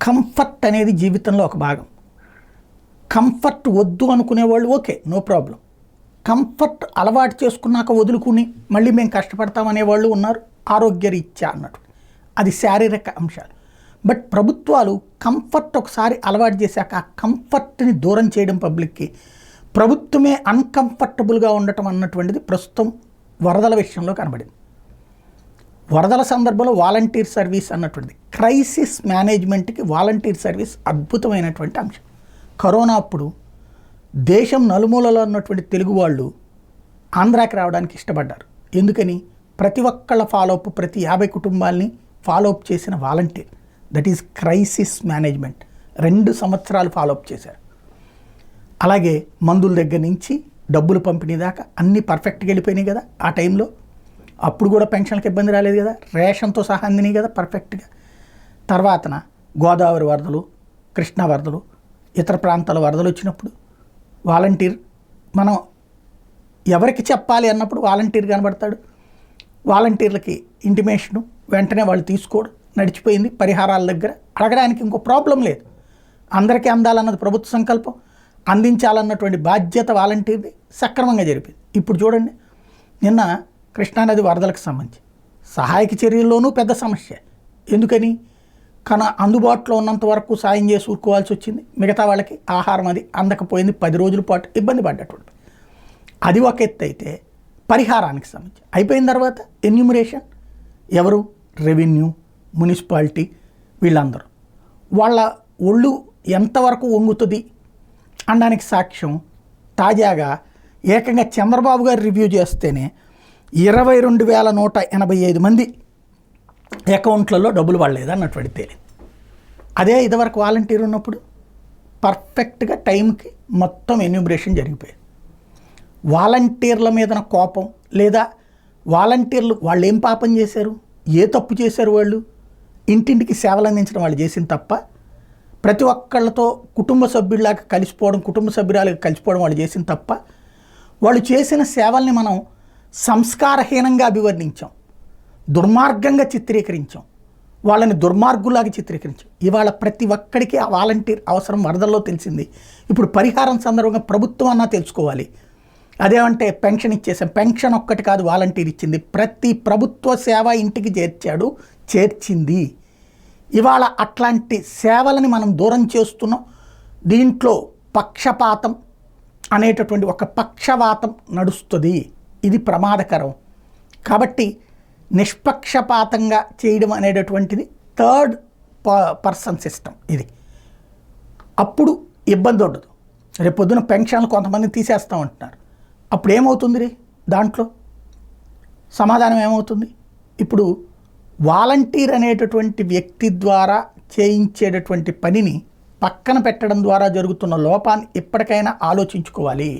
Comfort అనేది జీవితంలో ఒక భాగం. కంఫర్ట్ వద్దు అనుకునేవాళ్ళు ఓకే, నో ప్రాబ్లం. కంఫర్ట్ అలవాటు చేసుకున్నాక వదులుకుని మళ్ళీ మేము కష్టపడతామనేవాళ్ళు ఉన్నారు, ఆరోగ్యరీత్యా అన్నట్టు. అది శారీరక అంశాలు. బట్ ప్రభుత్వాలు కంఫర్ట్ ఒకసారి అలవాటు చేశాక ఆ కంఫర్ట్ని దూరం చేయడం పబ్లిక్కి, ప్రభుత్వమే అన్కంఫర్టబుల్గా ఉండటం అన్నటువంటిది ప్రస్తుతం వరదల విషయంలో కనబడింది. వరదల సందర్భంలో వాలంటీర్ సర్వీస్ అన్నటువంటిది, క్రైసిస్ మేనేజ్మెంట్కి వాలంటీర్ సర్వీస్ అద్భుతమైనటువంటి అంశం. కరోనా అప్పుడు దేశం నలుమూలలో ఉన్నటువంటి తెలుగు వాళ్ళు ఆంధ్రాకి రావడానికి ఇష్టపడ్డారు. ఎందుకని? ప్రతి ఒక్కళ్ళ ఫాలోఅప్, ప్రతి 50 కుటుంబాలని ఫాలోఅప్ చేసిన volunteer, that is crisis management. 2 సంవత్సరాలు ఫాలోఅప్ చేశారు. అలాగే మందుల దగ్గర నుంచి డబ్బులు పంపిణీ దాకా అన్నీ పర్ఫెక్ట్గా వెళ్ళిపోయినాయి కదా ఆ టైంలో. అప్పుడు కూడా పెన్షన్కి ఇబ్బంది రాలేదు కదా, రేషన్తో సహా అందినాయి కదా పర్ఫెక్ట్గా. తర్వాతన గోదావరి వరదలు, కృష్ణా వరదలు, ఇతర ప్రాంతాల వరదలు వచ్చినప్పుడు వాలంటీర్, మనం ఎవరికి చెప్పాలి అన్నప్పుడు వాలంటీర్ కనబడతాడు. వాలంటీర్లకి ఇంటిమేషను వెంటనే వాళ్ళు తీసుకోవడం నడిచిపోయింది. పరిహారాల దగ్గర అడగడానికి ఇంకో ప్రాబ్లం లేదు. అందరికీ అందాలన్నది ప్రభుత్వ సంకల్పం, అందించాలన్నటువంటి బాధ్యత వాలంటీర్ది సక్రమంగా జరిపింది. ఇప్పుడు చూడండి, నిన్న కృష్ణానది వరదలకు సంబంధించి సహాయక చర్యల్లోనూ పెద్ద సమస్య. ఎందుకని? అందుబాటులో ఉన్నంత వరకు సాయం చేసి ఊరుకోవాల్సి వచ్చింది. మిగతా వాళ్ళకి ఆహారం అది అందకపోయింది. 10 రోజుల పాటు ఇబ్బంది పడ్డటువంటి అది ఒక ఎత్తు అయితే, పరిహారానికి సంబంధించి అయిపోయిన తర్వాత ఎన్యూమరేషన్ ఎవరు? రెవెన్యూ, మున్సిపాలిటీ, వీళ్ళందరూ వాళ్ళ ఒళ్ళు ఎంతవరకు వంగుతుంది అనడానికి సాక్ష్యం తాజాగా ఏకంగా చంద్రబాబు గారు రివ్యూ చేస్తేనే 22,185 మంది అకౌంట్లలో డబ్బులు పడలేదు అన్నటువంటి తేలింది. అదే ఇదివరకు వాలంటీర్ ఉన్నప్పుడు పర్ఫెక్ట్గా టైంకి మొత్తం ఎన్యూమరేషన్ జరిగిపోయేది. వాలంటీర్ల మీద కోపం, లేదా వాలంటీర్లు వాళ్ళు ఏం పాపం చేశారు, ఏ తప్పు చేశారు, వాళ్ళు ఇంటింటికి సేవలు అందించడం వాళ్ళు చేసిన తప్ప, ప్రతి ఒక్కళ్ళతో కుటుంబ సభ్యుల్లాగా కలిసిపోవడం, కుటుంబ సభ్యురాలుగా కలిసిపోవడం వాళ్ళు చేసిన తప్ప, వాళ్ళు చేసిన సేవల్ని మనం సంస్కారహీనంగా అభివర్ణించాం, దుర్మార్గంగా చిత్రీకరించాం, వాళ్ళని దుర్మార్గులాగా చిత్రీకరించాం. ఇవాళ ప్రతి ఒక్కడికి ఆ వాలంటీర్ అవసరం వరదల్లో తెలిసింది. ఇప్పుడు పరిహారం సందర్భంగా ప్రభుత్వం అన్నా తెలుసుకోవాలి. అదేమంటే పెన్షన్ ఇచ్చేసాం, పెన్షన్ ఒక్కటి కాదు వాలంటీర్ ఇచ్చింది, ప్రతి ప్రభుత్వ సేవ ఇంటికి చేర్చింది. ఇవాళ అట్లాంటి సేవలని మనం దూరం చేస్తున్నాం. దీంట్లో పక్షపాతం అనేటటువంటి ఒక పక్షవాతం నడుస్తుంది. ఇది ప్రమాదకరం. కాబట్టి నిష్పక్షపాతంగా చేయడం అనేటటువంటిది థర్డ్ పర్సన్ సిస్టమ్. ఇది అప్పుడు ఇబ్బంది ఉండదు. రేపు పొద్దున పెన్షన్లు కొంతమంది తీసేస్తామంటున్నారు. అప్పుడు ఏమవుతుంది? దాంట్లో సమాధానం ఏమవుతుంది? ఇప్పుడు వాలంటీర్ అనేటటువంటి వ్యక్తి ద్వారా చేయించేటటువంటి పనిని పక్కన పెట్టడం ద్వారా జరుగుతున్న లోపాన్ని ఎప్పటికైనా ఆలోచించుకోవాలి.